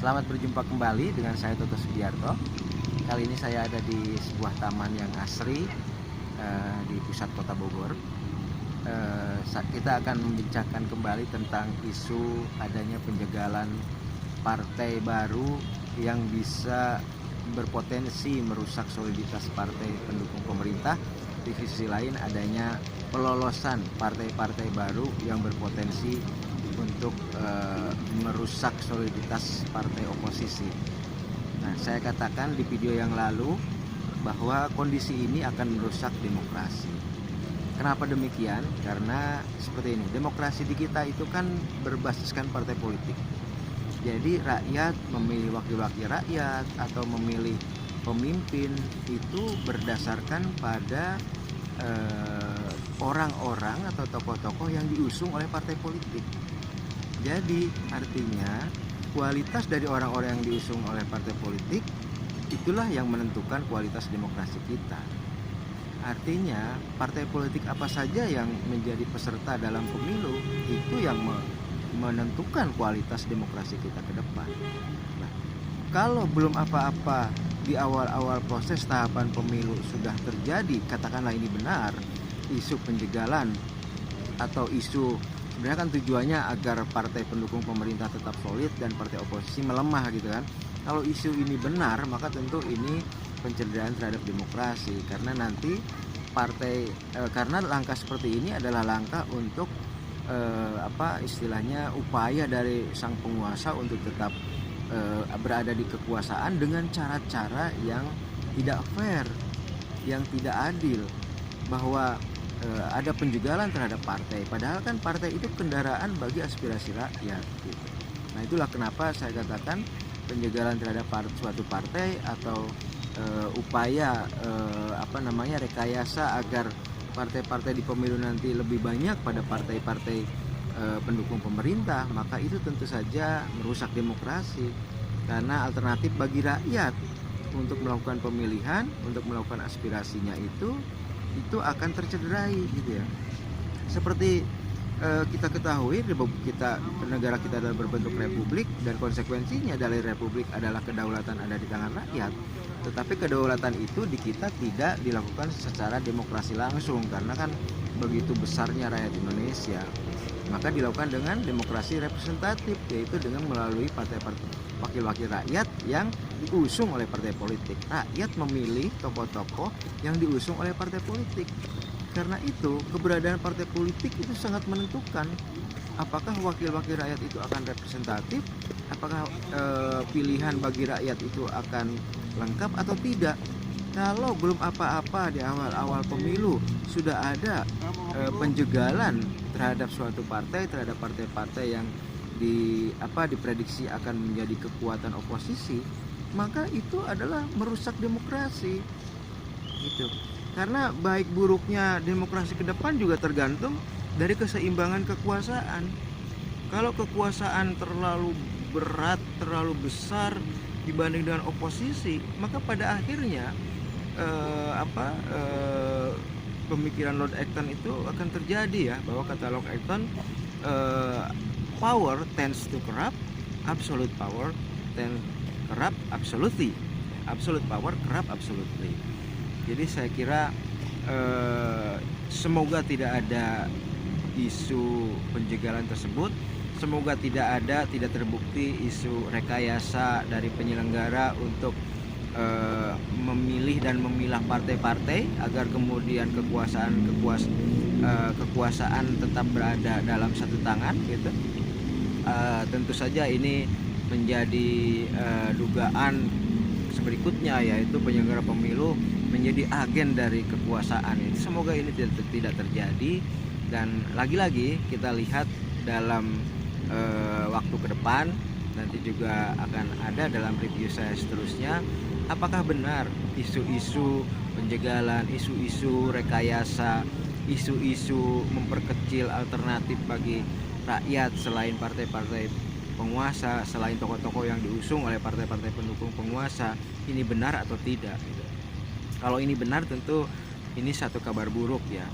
Selamat berjumpa kembali dengan saya Toto Sugiarto. Kali ini saya ada di sebuah taman yang asri di pusat kota Bogor. Kita akan membincangkan kembali tentang isu adanya penjagalan partai baru yang bisa berpotensi merusak soliditas partai pendukung pemerintah. Di sisi lain adanya pelolosan partai-partai baru yang berpotensi untuk merusak soliditas partai oposisi. Nah, saya katakan di video yang lalu bahwa kondisi ini akan merusak demokrasi. Kenapa demikian? Karena seperti ini, demokrasi di kita itu kan berbasiskan partai politik. Jadi rakyat memilih wakil-wakil rakyat atau memilih pemimpin itu berdasarkan pada orang-orang atau tokoh-tokoh yang diusung oleh partai politik. Jadi artinya kualitas dari orang-orang yang diusung oleh partai politik itulah yang menentukan kualitas demokrasi kita. Artinya partai politik apa saja yang menjadi peserta dalam pemilu itu yang menentukan kualitas demokrasi kita ke depan. Nah, kalau belum apa-apa di awal-awal proses tahapan pemilu sudah terjadi, katakanlah ini benar, isu penjagalan atau isu sebenarnya kan tujuannya agar partai pendukung pemerintah tetap solid dan partai oposisi melemah gitu kan. Kalau isu ini benar, maka tentu ini pencederaan terhadap demokrasi karena nanti karena langkah seperti ini adalah langkah untuk istilahnya upaya dari sang penguasa untuk tetap berada di kekuasaan dengan cara-cara yang tidak fair, yang tidak adil, bahwa ada penjagalan terhadap partai, padahal kan partai itu kendaraan bagi aspirasi rakyat gitu. Nah, itulah kenapa saya katakan penjagalan terhadap suatu partai atau upaya rekayasa agar partai-partai di pemilu nanti lebih banyak pada partai-partai pendukung pemerintah, maka itu tentu saja merusak demokrasi karena alternatif bagi rakyat untuk melakukan pemilihan, untuk melakukan aspirasinya itu akan tercederai gitu ya. Seperti kita ketahui, negara kita adalah berbentuk republik dan konsekuensinya dari republik adalah kedaulatan ada di tangan rakyat. Tetapi kedaulatan itu di kita tidak dilakukan secara demokrasi langsung karena kan begitu besarnya rakyat Indonesia. Maka dilakukan dengan demokrasi representatif, yaitu dengan melalui partai-partai wakil-wakil rakyat yang diusung oleh partai politik. Rakyat memilih tokoh-tokoh yang diusung oleh partai politik. Karena itu keberadaan partai politik itu sangat menentukan apakah wakil-wakil rakyat itu akan representatif, apakah pilihan bagi rakyat itu akan lengkap atau tidak. Kalau belum apa-apa di awal-awal pemilu sudah ada penjagalan terhadap suatu partai, terhadap partai-partai yang diprediksi akan menjadi kekuatan oposisi, maka itu adalah merusak demokrasi gitu. Karena baik buruknya demokrasi ke depan juga tergantung dari keseimbangan kekuasaan. Kalau kekuasaan terlalu berat, terlalu besar dibanding dengan oposisi, maka pada akhirnya pemikiran Lord Acton itu akan terjadi ya, bahwa kata Lord Acton, power tends to corrupt, absolute power tends corrupt absolutely, absolute power corrupt absolutely. Jadi saya kira semoga tidak ada isu penjagalan tersebut, semoga tidak terbukti isu rekayasa dari penyelenggara untuk memilih dan memilah partai-partai agar kemudian kekuasaan tetap berada dalam satu tangan gitu. Tentu saja ini menjadi dugaan berikutnya, yaitu penyelenggara pemilu menjadi agen dari kekuasaan. Semoga ini tidak terjadi, dan lagi-lagi kita lihat dalam waktu ke depan nanti juga akan ada dalam review saya seterusnya, apakah benar isu-isu penjagalan, isu-isu rekayasa, isu-isu memperkecil alternatif bagi rakyat selain partai-partai penguasa, selain tokoh-tokoh yang diusung oleh partai-partai pendukung penguasa, ini benar atau tidak gitu. Kalau ini benar, tentu ini satu kabar buruk ya.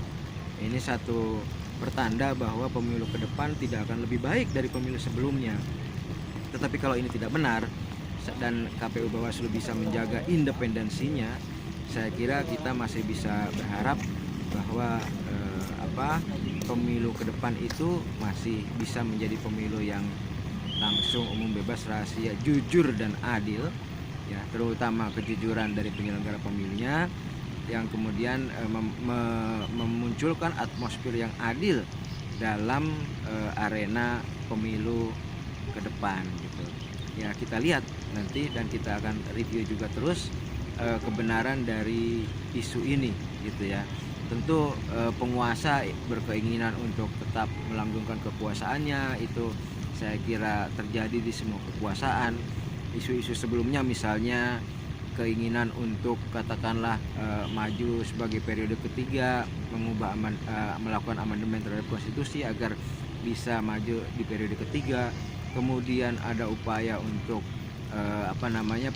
Ini satu pertanda bahwa pemilu ke depan tidak akan lebih baik dari pemilu sebelumnya. Tetapi kalau ini tidak benar dan KPU Bawaslu bisa menjaga independensinya, saya kira kita masih bisa berharap bahwa pemilu ke depan itu masih bisa menjadi pemilu yang langsung, umum, bebas, rahasia, jujur dan adil, ya, terutama kejujuran dari penyelenggara pemilunya, yang kemudian memunculkan atmosfer yang adil dalam arena pemilu ke depan gitu. Ya, kita lihat nanti dan kita akan review juga terus kebenaran dari isu ini gitu ya. Tentu penguasa berkeinginan untuk tetap melanggengkan kekuasaannya, itu saya kira terjadi di semua kekuasaan. Isu-isu sebelumnya misalnya keinginan untuk katakanlah maju sebagai periode ketiga, melakukan amandemen terhadap konstitusi agar bisa maju di periode ketiga. Kemudian ada upaya untuk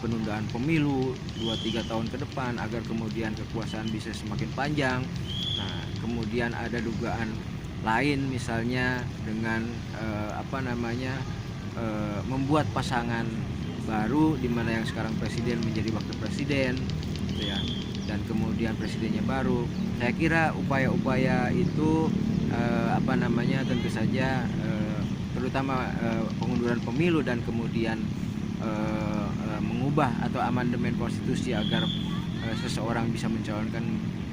penundaan pemilu 2-3 tahun ke depan agar kemudian kekuasaan bisa semakin panjang. Nah, kemudian ada dugaan lain misalnya dengan membuat pasangan baru di mana yang sekarang presiden menjadi wakil presiden gitu ya, dan kemudian presidennya baru. Saya kira upaya-upaya itu tentu saja terutama pengunduran pemilu dan kemudian mengubah atau amandemen konstitusi agar seseorang bisa mencalonkan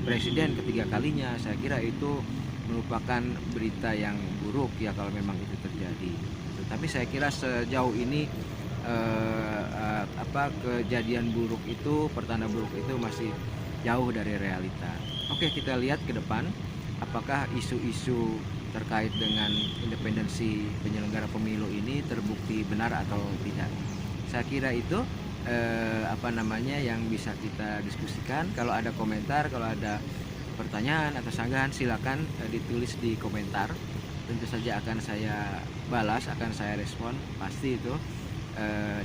presiden ketiga kalinya, saya kira itu merupakan berita yang buruk ya kalau memang itu terjadi. Tapi saya kira sejauh ini kejadian buruk itu, pertanda buruk itu masih jauh dari realita. Oke, kita lihat ke depan apakah isu-isu terkait dengan independensi penyelenggara pemilu ini terbukti benar atau tidak. Saya kira itu yang bisa kita diskusikan. Kalau ada komentar, kalau ada pertanyaan atau sanggahan, silakan ditulis di komentar. Tentu saja akan saya balas, akan saya respon, pasti itu.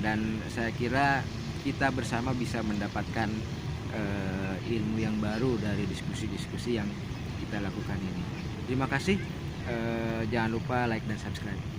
Dan saya kira kita bersama bisa mendapatkan ilmu yang baru dari diskusi-diskusi yang kita lakukan ini. Terima kasih. Jangan lupa like dan subscribe.